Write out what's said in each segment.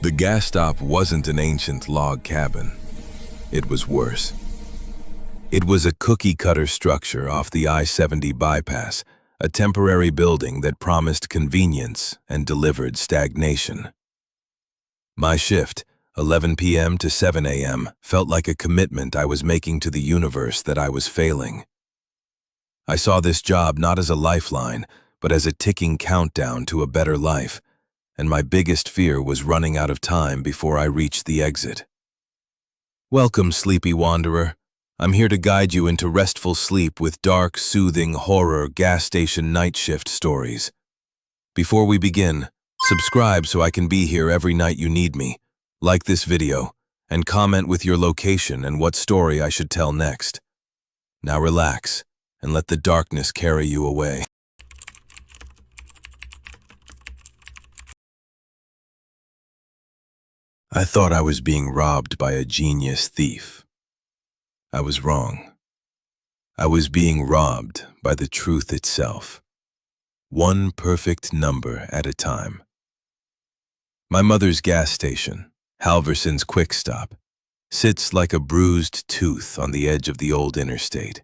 The gas stop wasn't an ancient log cabin. It was worse. It was a cookie-cutter structure off the I-70 bypass, a temporary building that promised convenience and delivered stagnation. My shift, 11 p.m. to 7 a.m., felt like a commitment I was making to the universe that I was failing. I saw this job not as a lifeline, but as a ticking countdown to a better life, and my biggest fear was running out of time before I reached the exit. Welcome, sleepy wanderer. I'm here to guide you into restful sleep with dark, soothing horror gas station night shift stories. Before we begin, subscribe so I can be here every night you need me, like this video, and comment with your location and what story I should tell next. Now relax, and let the darkness carry you away. I thought I was being robbed by a genius thief. I was wrong. I was being robbed by the truth itself, one perfect number at a time. My mother's gas station, Halverson's Quick Stop, sits like a bruised tooth on the edge of the old interstate.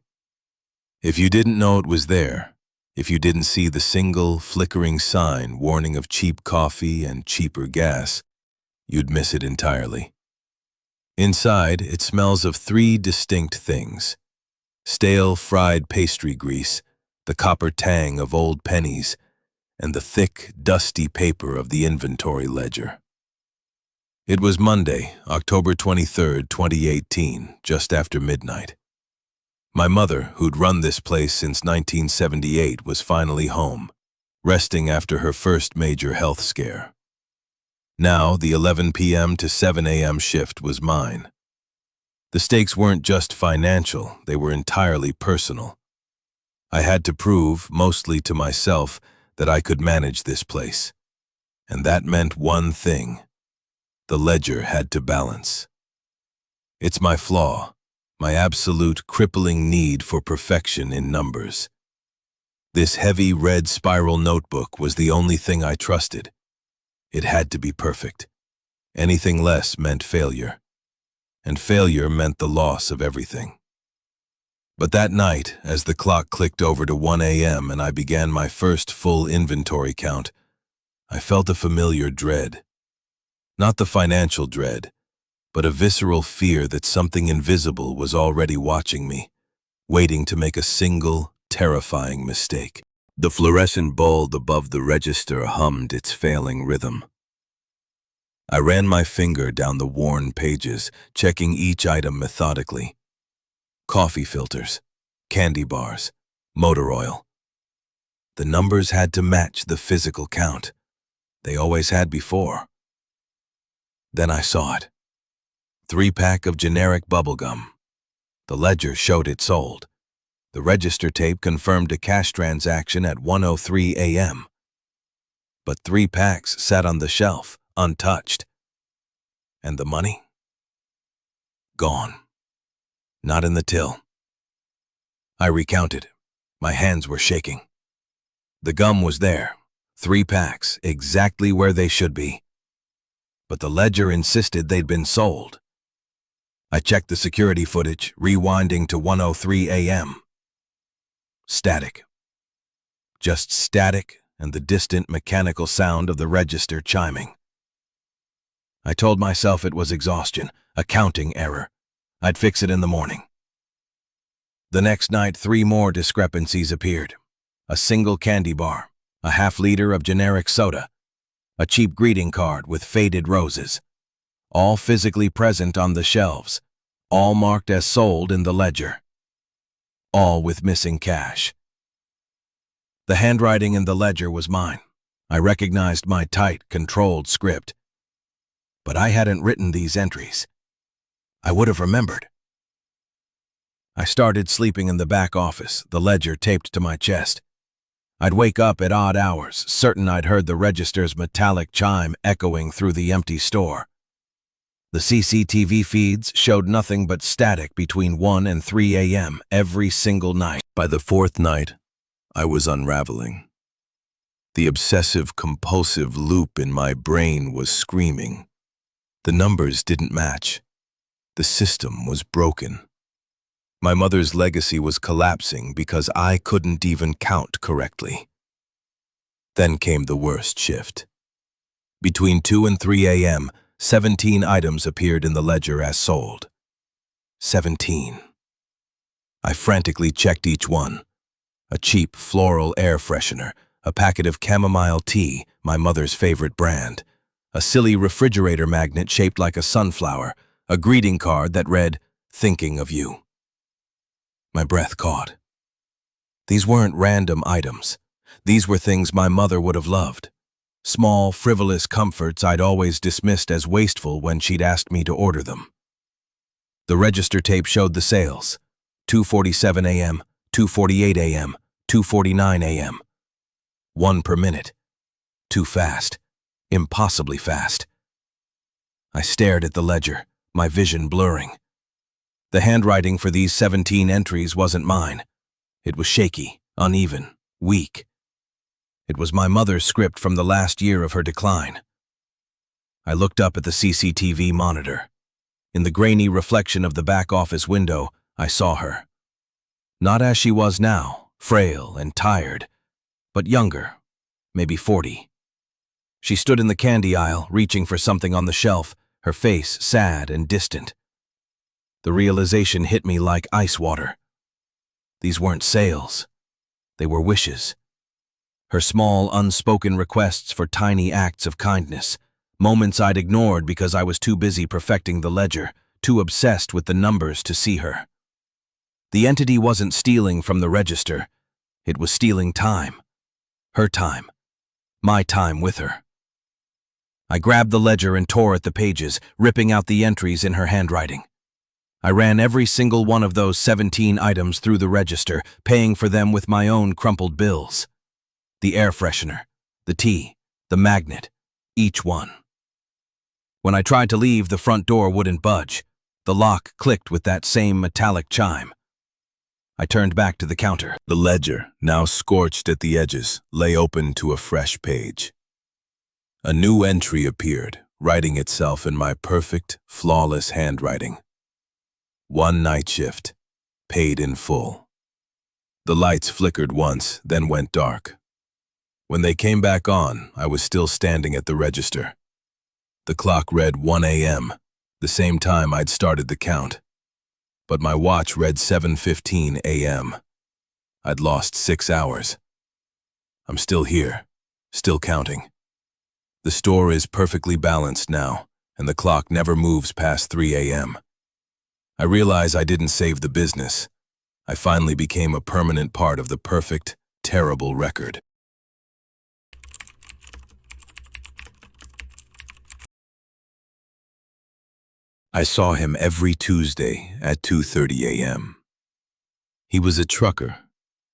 If you didn't know it was there, if you didn't see the single flickering sign warning of cheap coffee and cheaper gas, you'd miss it entirely. Inside, it smells of three distinct things: stale fried pastry grease, the copper tang of old pennies, and the thick, dusty paper of the inventory ledger. It was Monday, October 23, 2018, just after midnight. My mother, who'd run this place since 1978, was finally home, resting after her first major health scare. Now, the 11 p.m. to 7 a.m. shift was mine. The stakes weren't just financial, they were entirely personal. I had to prove, mostly to myself, that I could manage this place. And that meant one thing: the ledger had to balance. It's my flaw, my absolute crippling need for perfection in numbers. This heavy red spiral notebook was the only thing I trusted. It had to be perfect. Anything less meant failure. And failure meant the loss of everything. But that night, as the clock clicked over to 1 a.m. and I began my first full inventory count, I felt a familiar dread. Not the financial dread, but a visceral fear that something invisible was already watching me, waiting to make a single, terrifying mistake. The fluorescent bulb above the register hummed its failing rhythm. I ran my finger down the worn pages, checking each item methodically. Coffee filters, candy bars, motor oil. The numbers had to match the physical count. They always had before. Then I saw it. 3-pack of generic bubblegum. The ledger showed it sold. The register tape confirmed a cash transaction at 1:03 a.m. But 3 packs sat on the shelf, untouched. And the money? Gone. Not in the till. I recounted. My hands were shaking. The gum was there, 3 packs, exactly where they should be. But the ledger insisted they'd been sold. I checked the security footage, rewinding to 1:03 a.m. Static. Just static and the distant mechanical sound of the register chiming. I told myself it was exhaustion, a counting error. I'd fix it in the morning. The next night, 3 more discrepancies appeared. A single candy bar, a half-liter of generic soda, a cheap greeting card with faded roses. All physically present on the shelves, all marked as sold in the ledger. All with missing cash. The handwriting in the ledger was mine. I recognized my tight, controlled script. But I hadn't written these entries. I would have remembered. I started sleeping in the back office, the ledger taped to my chest. I'd wake up at odd hours, certain I'd heard the register's metallic chime echoing through the empty store. The CCTV feeds showed nothing but static between 1 and 3 a.m. every single night. By the 4th night, I was unraveling. The obsessive-compulsive loop in my brain was screaming, The numbers didn't match. The system was broken. My mother's legacy was collapsing because I couldn't even count correctly. Then came the worst shift. Between 2 and 3 a.m., 17 items appeared in the ledger as sold. 17. I frantically checked each one. A cheap floral air freshener, a packet of chamomile tea, my mother's favorite brand, a silly refrigerator magnet shaped like a sunflower, a greeting card that read, "Thinking of you." My breath caught. These weren't random items. These were things my mother would have loved. Small, frivolous comforts I'd always dismissed as wasteful when she'd asked me to order them. The register tape showed the sales. 2:47 a.m., 2:48 a.m., 2:49 a.m. One per minute. Too fast. Impossibly fast. I stared at the ledger, my vision blurring. The handwriting for these 17 entries wasn't mine. It was shaky, uneven, weak. It was my mother's script from the last year of her decline. I looked up at the CCTV monitor. In the grainy reflection of the back office window, I saw her. Not as she was now, frail and tired, but younger, maybe 40. She stood in the candy aisle, reaching for something on the shelf, her face sad and distant. The realization hit me like ice water. These weren't sales. They were wishes. Her small, unspoken requests for tiny acts of kindness, moments I'd ignored because I was too busy perfecting the ledger, too obsessed with the numbers to see her. The entity wasn't stealing from the register. It was stealing time. Her time. My time with her. I grabbed the ledger and tore at the pages, ripping out the entries in her handwriting. I ran every single one of those 17 items through the register, paying for them with my own crumpled bills. The air freshener, the tea, the magnet, each one. When I tried to leave, the front door wouldn't budge. The lock clicked with that same metallic chime. I turned back to the counter. The ledger, now scorched at the edges, lay open to a fresh page. A new entry appeared, writing itself in my perfect, flawless handwriting. 1 night shift, paid in full. The lights flickered once, then went dark. When they came back on, I was still standing at the register. The clock read 1 a.m., the same time I'd started the count. But my watch read 7:15 a.m. I'd lost 6 hours. I'm still here, still counting. The store is perfectly balanced now, and the clock never moves past 3 a.m. I realize I didn't save the business. I finally became a permanent part of the perfect, terrible record. I saw him every Tuesday at 2:30 a.m. He was a trucker,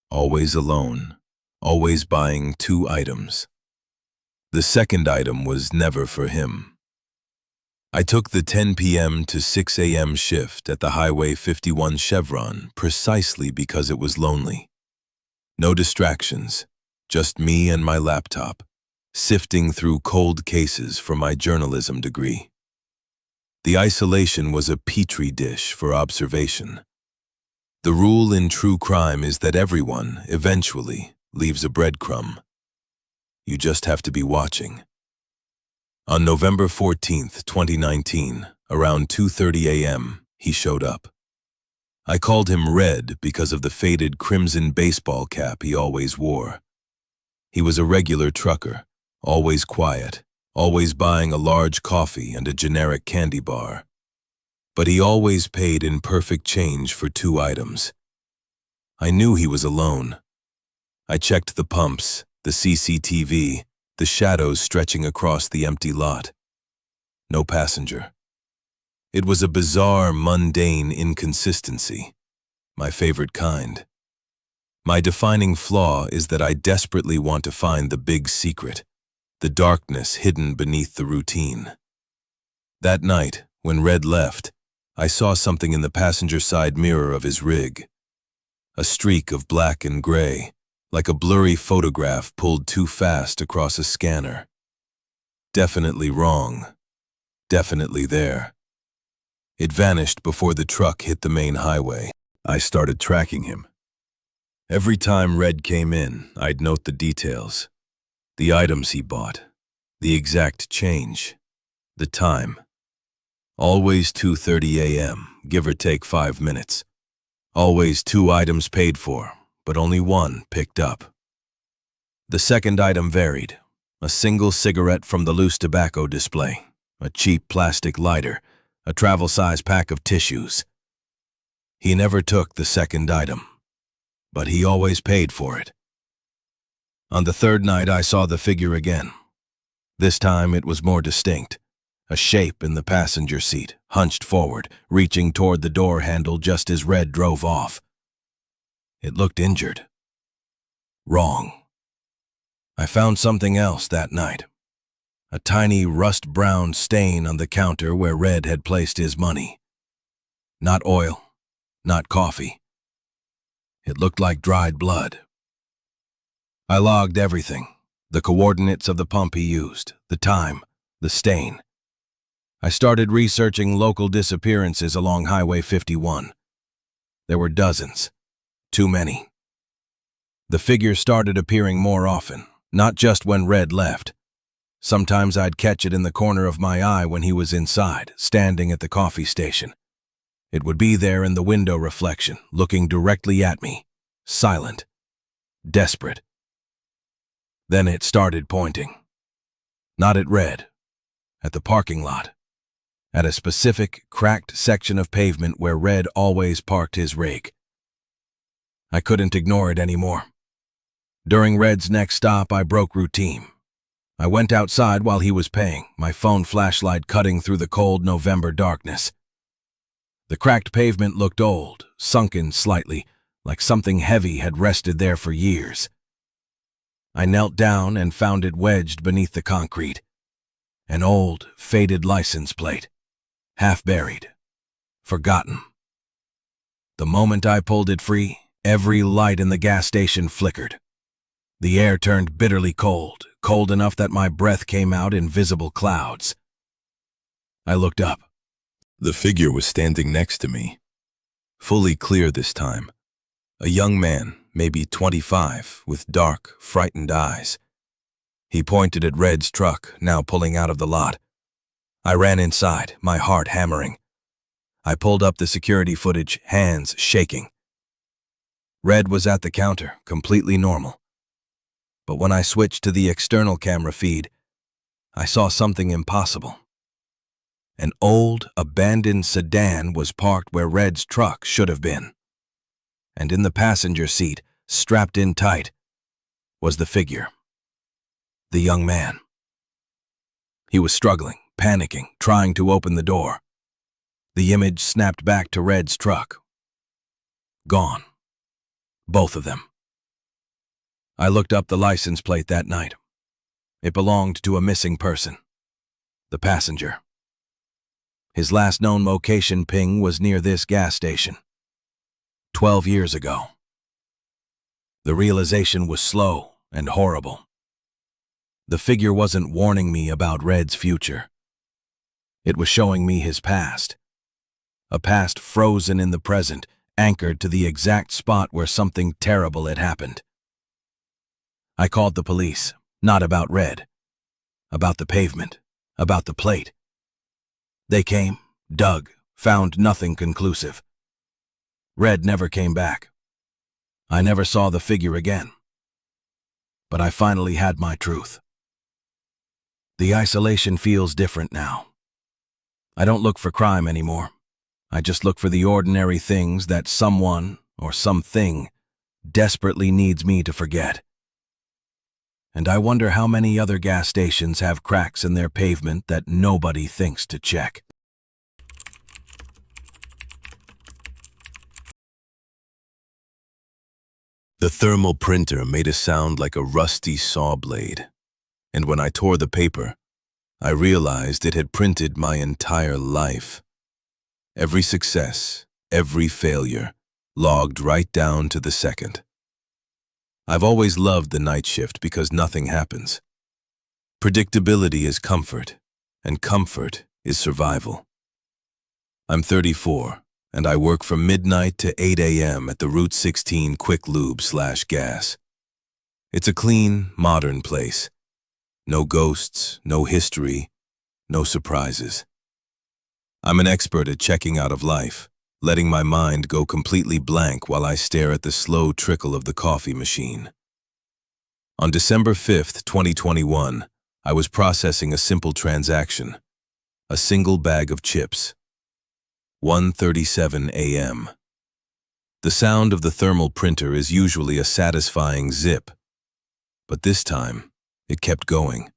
always alone, always buying 2 items. The second item was never for him. I took the 10 p.m. to 6 a.m. shift at the Highway 51 Chevron precisely because it was lonely. No distractions, just me and my laptop, sifting through cold cases for my journalism degree. The isolation was a petri dish for observation. The rule in true crime is that everyone, eventually, leaves a breadcrumb. You just have to be watching. On November 14th, 2019, around 2:30 a.m., he showed up. I called him Red because of the faded crimson baseball cap he always wore. He was a regular trucker, always quiet, always buying a large coffee and a generic candy bar. But he always paid in perfect change for 2 items. I knew he was alone. I checked the pumps, the CCTV, the shadows stretching across the empty lot. No passenger. It was a bizarre, mundane inconsistency, my favorite kind. My defining flaw is that I desperately want to find the big secret, the darkness hidden beneath the routine. That night, when Red left, I saw something in the passenger side mirror of his rig. A streak of black and gray, like a blurry photograph pulled too fast across a scanner. Definitely wrong. definitely there. It vanished before the truck hit the main highway. I started tracking him. Every time Red came in, I'd note the details. The items he bought, the exact change, the time. Always 2:30 a.m., give or take 5 minutes. Always 2 items paid for, but only 1 picked up. The second item varied. A single cigarette from the loose tobacco display, a cheap plastic lighter, a travel-size pack of tissues. He never took the second item, but he always paid for it. On the third night, I saw the figure again. This time it was more distinct. A shape in the passenger seat, hunched forward, reaching toward the door handle just as Red drove off. It looked injured. Wrong. I found something else that night. A tiny rust-brown stain on the counter where Red had placed his money. Not oil, not coffee. It looked like dried blood. I logged everything, the coordinates of the pump he used, the time, the stain. I started researching local disappearances along Highway 51. There were dozens. Too many. The figure started appearing more often, not just when Red left. Sometimes I'd catch it in the corner of my eye when he was inside, standing at the coffee station. It would be there in the window reflection, looking directly at me, silent, desperate. Then it started pointing. Not at Red, at the parking lot. At a specific, cracked section of pavement where Red always parked his rig. I couldn't ignore it anymore. During Red's next stop, I broke routine. I went outside while he was paying, my phone flashlight cutting through the cold November darkness. The cracked pavement looked old, sunken slightly, like something heavy had rested there for years. I knelt down and found it wedged beneath the concrete. An old, faded license plate. Half buried, forgotten. The moment I pulled it free, every light in the gas station flickered. The air turned bitterly cold, cold enough that my breath came out in visible clouds. I looked up. The figure was standing next to me, fully clear this time. A young man, maybe 25, with dark, frightened eyes. He pointed at Red's truck, now pulling out of the lot. I ran inside, my heart hammering. I pulled up the security footage, hands shaking. Red was at the counter, completely normal. But when I switched to the external camera feed, I saw something impossible. An old, abandoned sedan was parked where Red's truck should have been. And in the passenger seat, strapped in tight, was the figure. The young man. He was struggling, panicking, trying to open the door. The image snapped back to Red's truck. Gone. Both of them. I looked up the license plate that night. It belonged to a missing person. The passenger. His last known location ping was near this gas station. 12 years ago. The realization was slow and horrible. The figure wasn't warning me about Red's future. It was showing me his past. A past frozen in the present, anchored to the exact spot where something terrible had happened. I called the police, not about Red, about the pavement, about the plate. They came, dug, found nothing conclusive. Red never came back. I never saw the figure again. But I finally had my truth. The isolation feels different now. I don't look for crime anymore. I just look for the ordinary things that someone or something desperately needs me to forget. And I wonder how many other gas stations have cracks in their pavement that nobody thinks to check. The thermal printer made a sound like a rusty saw blade, and when I tore the paper, I realized it had printed my entire life. Every success, every failure, logged right down to the second. I've always loved the night shift because nothing happens. Predictability is comfort, and comfort is survival. I'm 34, and I work from midnight to 8 a.m. at the Route 16 Quick Lube/gas. It's a clean, modern place. No ghosts, no history, no surprises. I'm an expert at checking out of life, letting my mind go completely blank while I stare at the slow trickle of the coffee machine. On December 5th, 2021, I was processing a simple transaction, a single bag of chips. 1:37 a.m. The sound of the thermal printer is usually a satisfying zip, but this time, it kept going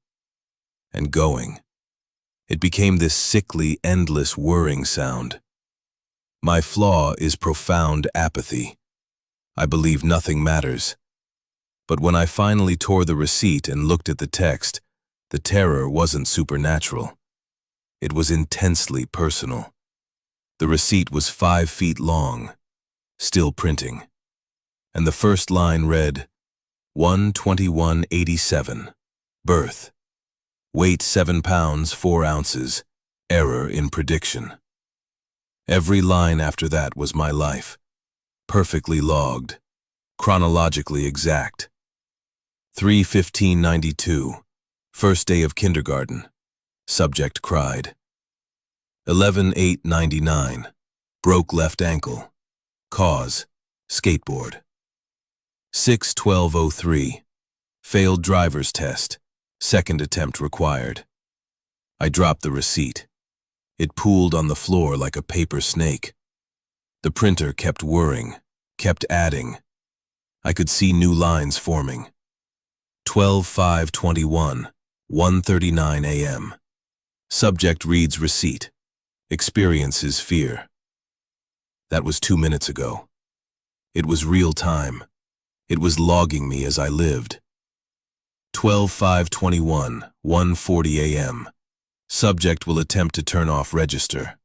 and going. It became this sickly, endless whirring sound. My flaw is profound apathy. I believe nothing matters. But when I finally tore the receipt and looked at the text, the terror wasn't supernatural. It was intensely personal. The receipt was 5 feet long, still printing. And the first line read, 1/21/87, birth, weight 7 pounds 4 ounces, error in prediction. Every line after that was my life, perfectly logged, chronologically exact. 3/15/92, first day of kindergarten, subject cried. 11/8/99, broke left ankle, cause, skateboard. 6/12/03, failed driver's test, second attempt required. I dropped the receipt. It pooled on the floor like a paper snake. The printer kept whirring, kept adding. I could see new lines forming. 12/5/21, 1:39 a.m. Subject reads receipt. Experiences fear. That was 2 minutes ago. It was real time. It was logging me as I lived. 12/5/21, 1:40 a.m. Subject will attempt to turn off register.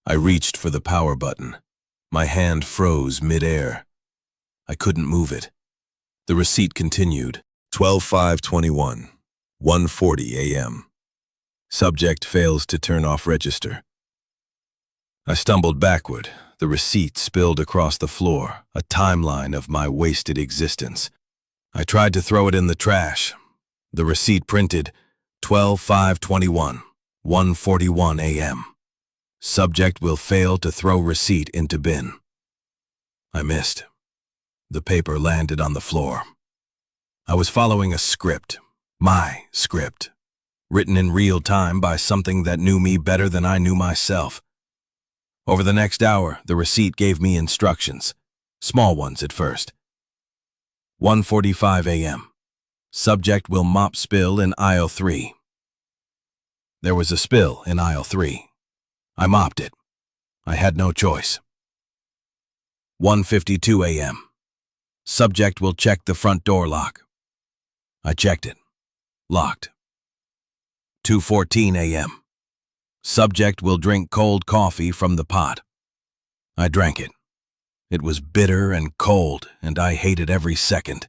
I reached for the power button. My hand froze mid-air. I couldn't move it. The receipt continued. 12/5/21, 1:40 a.m. Subject fails to turn off register. I stumbled backward. The receipt spilled across the floor, a timeline of my wasted existence. I tried to throw it in the trash. The receipt printed 12/5/21, 1:41 a.m. Subject will fail to throw receipt into bin. I missed. The paper landed on the floor. I was following a script, my script, written in real time by something that knew me better than I knew myself. Over the next hour, the receipt gave me instructions, small ones at first. 1:45 a.m. Subject will mop spill in aisle 3. There was a spill in aisle 3. I mopped it. I had no choice. 1:52 a.m. Subject will check the front door lock. I checked it. Locked. 2:14 a.m. Subject will drink cold coffee from the pot. I drank it. It was bitter and cold, and I hated every second.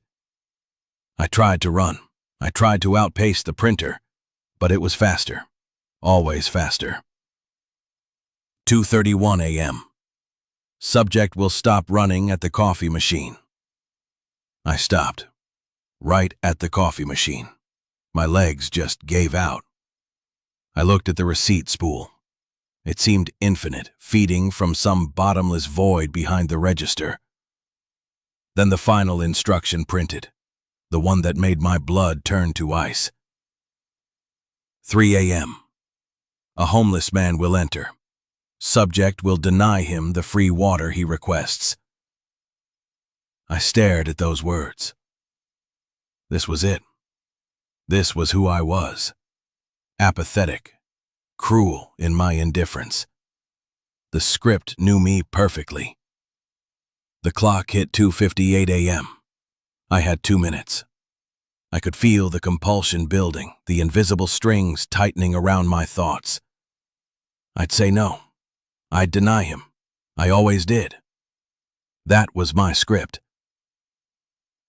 I tried to run. I tried to outpace the printer, but it was faster. Always faster. 2:31 a.m. Subject will stop running at the coffee machine. I stopped. Right at the coffee machine. My legs just gave out. I looked at the receipt spool. It seemed infinite, feeding from some bottomless void behind the register. Then the final instruction printed, the one that made my blood turn to ice. 3 a.m. A homeless man will enter. Subject will deny him the free water he requests. I stared at those words. This was it. This was who I was. Apathetic, cruel in my indifference. The script knew me perfectly. The clock hit 2:58 a.m. I had 2 minutes. I could feel the compulsion building, the invisible strings tightening around my thoughts. I'd say no. I'd deny him. I always did. That was my script.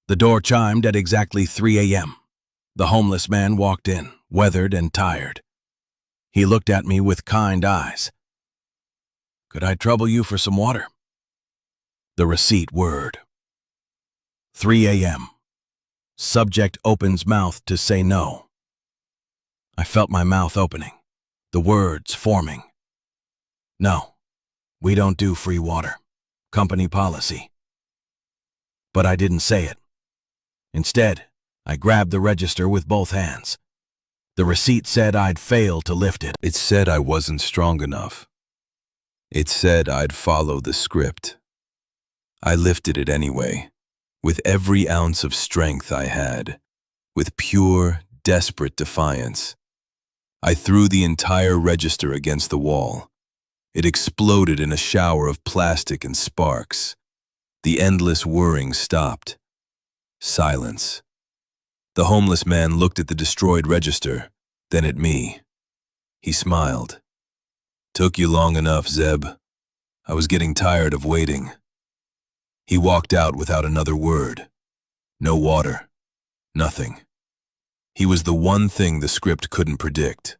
The door chimed at exactly 3 a.m. The homeless man walked in, weathered and tired. He looked at me with kind eyes. "Could I trouble you for some water?" The receipt word. 3 a.m. Subject opens mouth to say no. I felt my mouth opening, the words forming. "No, we don't do free water. Company policy." But I didn't say it. Instead, I grabbed the register with both hands. The receipt said I'd failed to lift it. It said I wasn't strong enough. It said I'd follow the script. I lifted it anyway, with every ounce of strength I had, with pure, desperate defiance. I threw the entire register against the wall. It exploded in a shower of plastic and sparks. The endless whirring stopped. Silence. The homeless man looked at the destroyed register, then at me. He smiled. "Took you long enough, Zeb. I was getting tired of waiting." He walked out without another word. No water. Nothing. He was the one thing the script couldn't predict.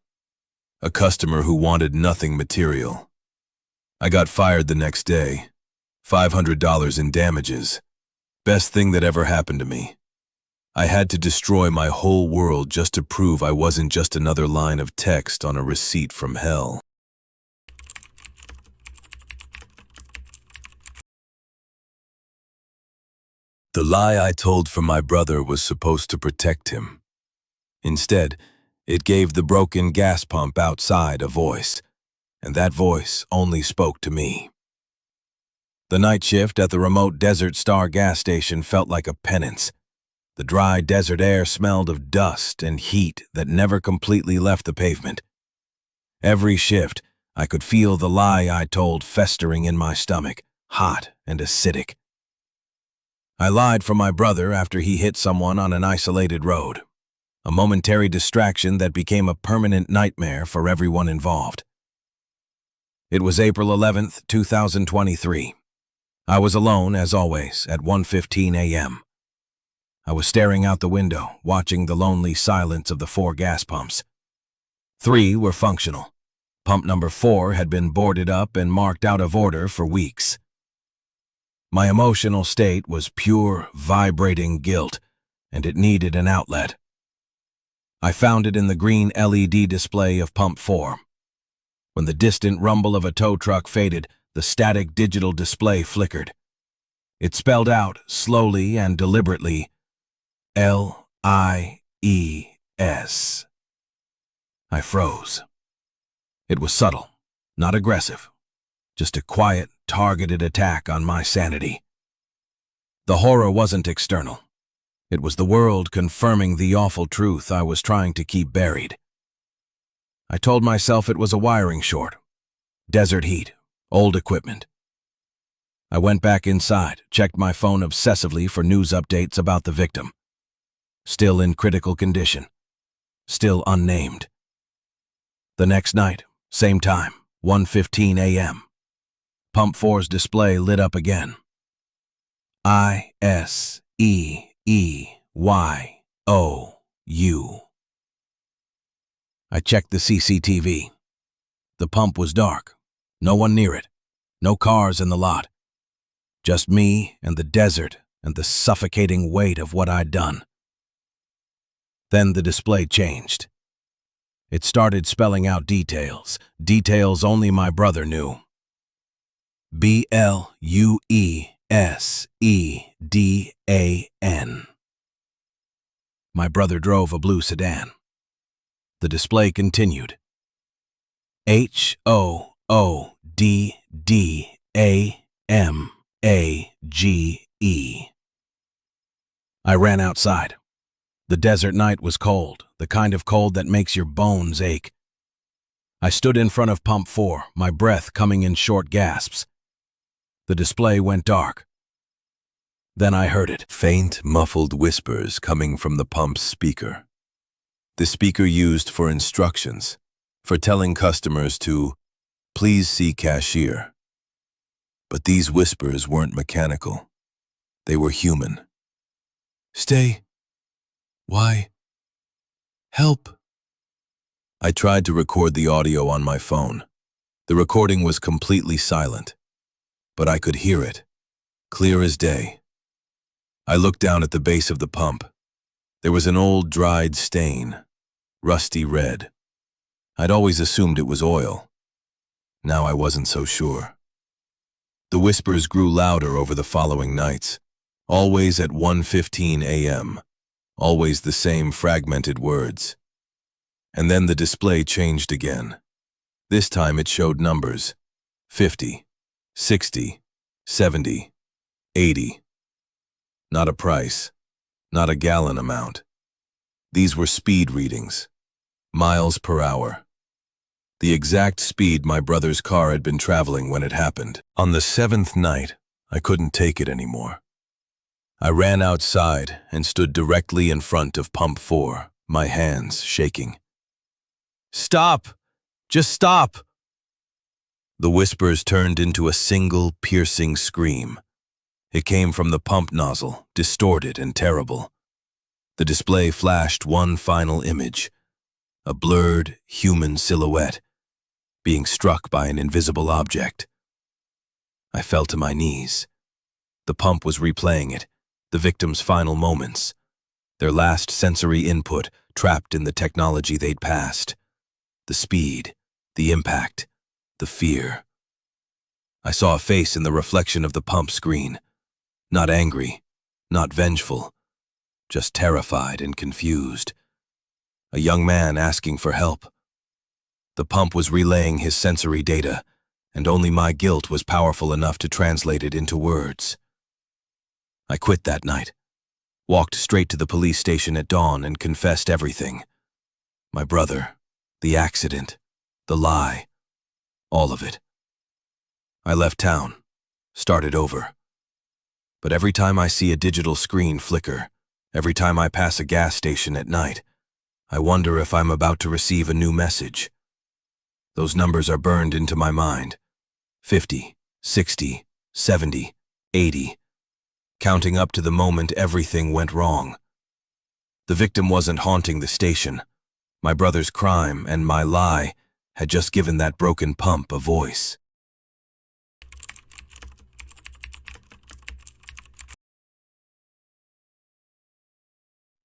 A customer who wanted nothing material. I got fired the next day. $500 in damages. Best thing that ever happened to me. I had to destroy my whole world just to prove I wasn't just another line of text on a receipt from hell. The lie I told for my brother was supposed to protect him. Instead, it gave the broken gas pump outside a voice, and that voice only spoke to me. The night shift at the remote Desert Star gas station felt like a penance. The dry desert air smelled of dust and heat that never completely left the pavement. Every shift, I could feel the lie I told festering in my stomach, hot and acidic. I lied for my brother after he hit someone on an isolated road, a momentary distraction that became a permanent nightmare for everyone involved. It was April 11th, 2023. I was alone, as always, at 1:15 a.m. I was staring out the window, watching the lonely silence of the 4 gas pumps. 3 were functional. Pump number 4 had been boarded up and marked out of order for weeks. My emotional state was pure, vibrating guilt, and it needed an outlet. I found it in the green LED display of Pump 4. When the distant rumble of a tow truck faded, the static digital display flickered. It spelled out, slowly and deliberately, LIES. I froze. It was subtle, not aggressive, just a quiet, targeted attack on my sanity. The horror wasn't external. It was the world confirming the awful truth I was trying to keep buried. I told myself it was a wiring short, desert heat, old equipment. I went back inside, checked my phone obsessively for news updates about the victim. Still in critical condition. Still unnamed. The next night, same time, 1:15 a.m. Pump 4's display lit up again. ISEEYOU. I checked the CCTV. The pump was dark. No one near it. No cars in the lot. Just me and the desert and the suffocating weight of what I'd done. Then the display changed. It started spelling out details only my brother knew. BLUESEDAN. My brother drove a blue sedan. The display continued. HOODDAMAGE. I ran outside. The desert night was cold, the kind of cold that makes your bones ache. I stood in front of Pump 4, my breath coming in short gasps. The display went dark. Then I heard it. Faint, muffled whispers coming from the pump's speaker. The speaker used for instructions, for telling customers to, "Please see cashier." But these whispers weren't mechanical. They were human. "Stay. Why? Help." I tried to record the audio on my phone. The recording was completely silent, but I could hear it, clear as day. I looked down at the base of the pump. There was an old dried stain, rusty red. I'd always assumed it was oil. Now I wasn't so sure. The whispers grew louder over the following nights, always at 1:15 a.m., always the same fragmented words. And then the display changed again. This time it showed numbers: 50, 60, 70, 80. Not a price, not a gallon amount. These were speed readings, miles per hour. The exact speed my brother's car had been traveling when it happened. On the 7th night, I couldn't take it anymore. I ran outside and stood directly in front of Pump 4, my hands shaking. "Stop! Just stop!" The whispers turned into a single, piercing scream. It came from the pump nozzle, distorted and terrible. The display flashed one final image, a blurred, human silhouette, being struck by an invisible object. I fell to my knees. The pump was replaying it, the victim's final moments, their last sensory input trapped in the technology they'd passed. The speed, the impact, the fear. I saw a face in the reflection of the pump screen. Not angry, not vengeful, just terrified and confused. A young man asking for help. The pump was relaying his sensory data, and only my guilt was powerful enough to translate it into words. I quit that night, walked straight to the police station at dawn and confessed everything. My brother, the accident, the lie, all of it. I left town, started over. But every time I see a digital screen flicker, every time I pass a gas station at night, I wonder if I'm about to receive a new message. Those numbers are burned into my mind. 50, 60, 70, 80. Counting up to the moment everything went wrong. The victim wasn't haunting the station. My brother's crime and my lie had just given that broken pump a voice.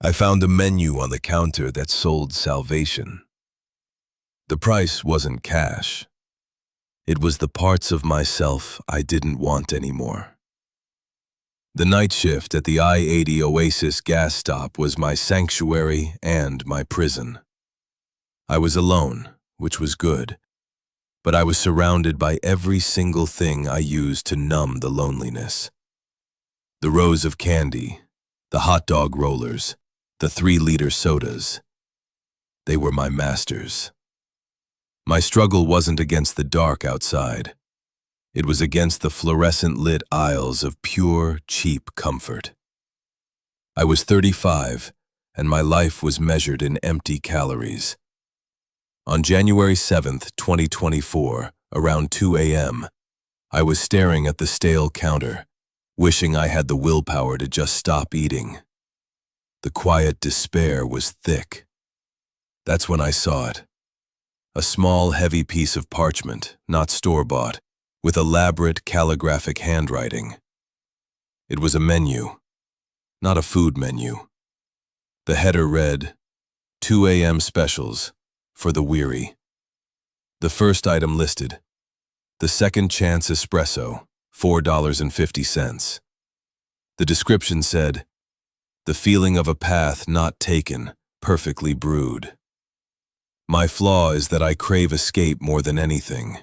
I found a menu on the counter that sold salvation. The price wasn't cash. It was the parts of myself I didn't want anymore. The night shift at the I-80 Oasis gas stop was my sanctuary and my prison. I was alone, which was good, but I was surrounded by every single thing I used to numb the loneliness. The rows of candy, the hot dog rollers, the 3-liter sodas. They were my masters. My struggle wasn't against the dark outside. It was against the fluorescent-lit aisles of pure, cheap comfort. I was 35, and my life was measured in empty calories. On January 7th, 2024, around 2 a.m., I was staring at the stale counter, wishing I had the willpower to just stop eating. The quiet despair was thick. That's when I saw it. A small, heavy piece of parchment, not store-bought, with elaborate calligraphic handwriting. It was a menu, not a food menu. The header read, 2 a.m. specials for the weary. The first item listed, the second chance espresso, $4.50. The description said, the feeling of a path not taken, perfectly brewed. My flaw is that I crave escape more than anything.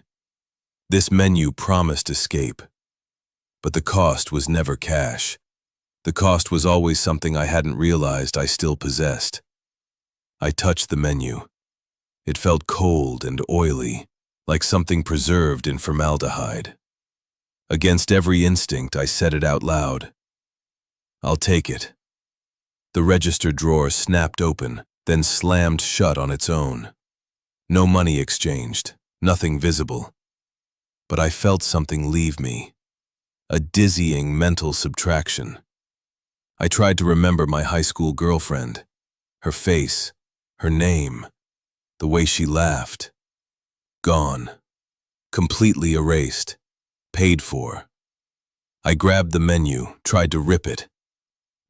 This menu promised escape, but the cost was never cash. The cost was always something I hadn't realized I still possessed. I touched the menu. It felt cold and oily, like something preserved in formaldehyde. Against every instinct, I said it out loud. I'll take it. The register drawer snapped open, then slammed shut on its own. No money exchanged, nothing visible. But I felt something leave me, a dizzying mental subtraction. I tried to remember my high school girlfriend, her face, her name, The way she laughed. Gone. Completely erased. Paid for. I grabbed the menu, tried to rip it.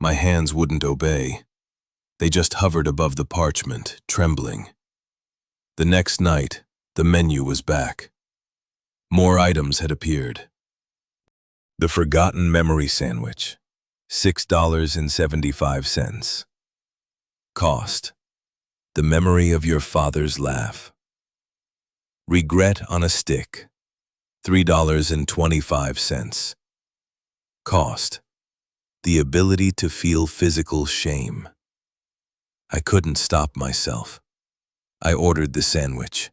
My hands wouldn't obey. They just hovered above the parchment, trembling. The next night, the menu was back. More items had appeared. The Forgotten Memory Sandwich, $6.75. Cost: the memory of your father's laugh. Regret on a stick, $3.25. Cost: the ability to feel physical shame. I couldn't stop myself. I ordered the sandwich.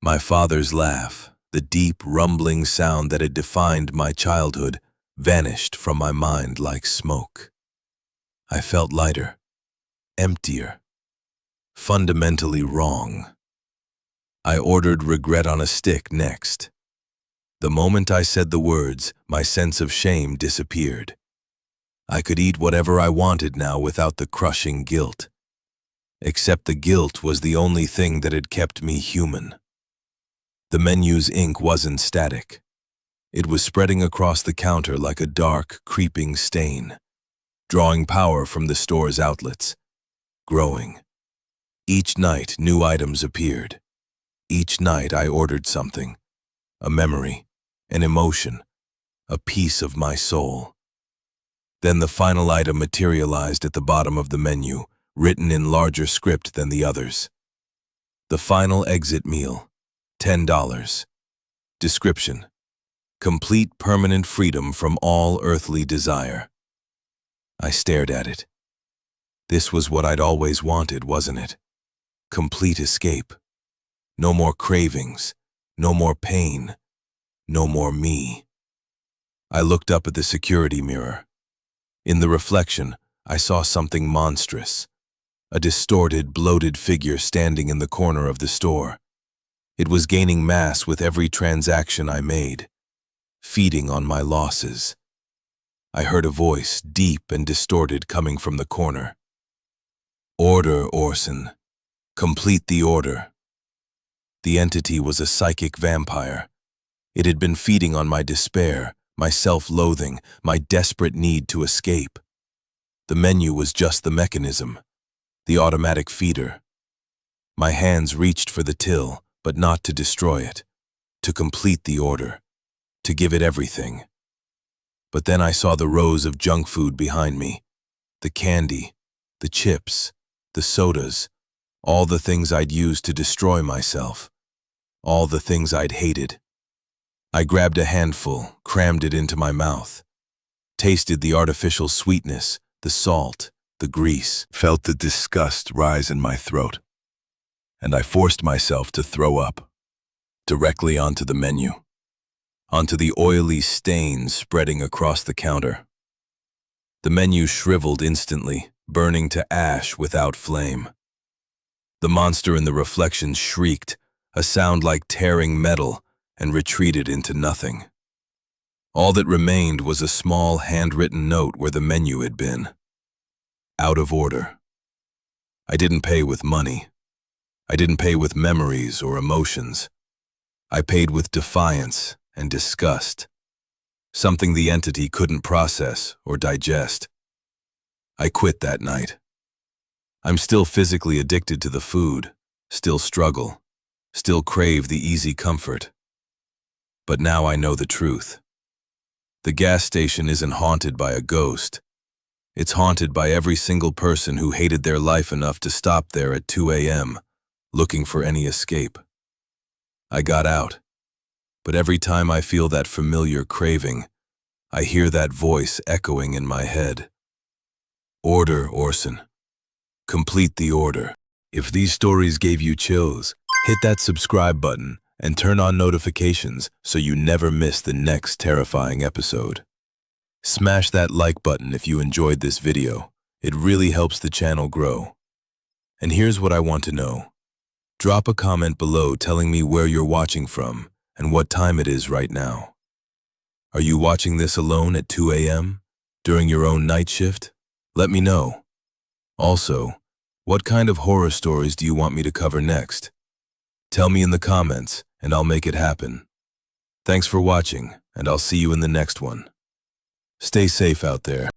My father's laugh, the deep, rumbling sound that had defined my childhood, vanished from my mind like smoke. I felt lighter, emptier, fundamentally wrong. I ordered regret on a stick next. The moment I said the words, my sense of shame disappeared. I could eat whatever I wanted now without the crushing guilt. Except the guilt was the only thing that had kept me human. The menu's ink wasn't static. It was spreading across the counter like a dark, creeping stain, drawing power from the store's outlets, growing. Each night, new items appeared. Each night, I ordered something, a memory, an emotion, a piece of my soul. Then the final item materialized at the bottom of the menu, written in larger script than the others. The final exit meal, $10. Description: complete permanent freedom from all earthly desire. I stared at it. This was what I'd always wanted, wasn't it? Complete escape. No more cravings, no more pain, no more me. I looked up at the security mirror. In the reflection, I saw something monstrous. A distorted, bloated figure standing in the corner of the store. It was gaining mass with every transaction I made, feeding on my losses. I heard a voice, deep and distorted, coming from the corner. Order, Orson. Complete the order. The entity was a psychic vampire. It had been feeding on my despair, my self-loathing, my desperate need to escape. The menu was just the mechanism. The automatic feeder. My hands reached for the till, but not to destroy it, to complete the order, to give it everything. But then I saw the rows of junk food behind me, the candy, the chips, the sodas, all the things I'd used to destroy myself, all the things I'd hated. I grabbed a handful, crammed it into my mouth, tasted the artificial sweetness, the salt, the grease, felt the disgust rise in my throat, and I forced myself to throw up, directly onto the menu, onto the oily stains spreading across the counter. The menu shriveled instantly, burning to ash without flame. The monster in the reflection shrieked, a sound like tearing metal, and retreated into nothing. All that remained was a small handwritten note where the menu had been. Out of order. I didn't pay with money. I didn't pay with memories or emotions. I paid with defiance and disgust, something the entity couldn't process or digest. I quit that night. I'm still physically addicted to the food, still struggle, still crave the easy comfort. But now I know the truth. The gas station isn't haunted by a ghost. It's haunted by every single person who hated their life enough to stop there at 2 a.m., looking for any escape. I got out, but every time I feel that familiar craving, I hear that voice echoing in my head. Order, Orson. Complete the order. If these stories gave you chills, hit that subscribe button and turn on notifications so you never miss the next terrifying episode. Smash that like button if you enjoyed this video. It really helps the channel grow. And here's what I want to know. Drop a comment below telling me where you're watching from and what time it is right now. Are you watching this alone at 2 a.m. during your own night shift? Let me know. Also, what kind of horror stories do you want me to cover next? Tell me in the comments, and I'll make it happen. Thanks for watching, and I'll see you in the next one. Stay safe out there.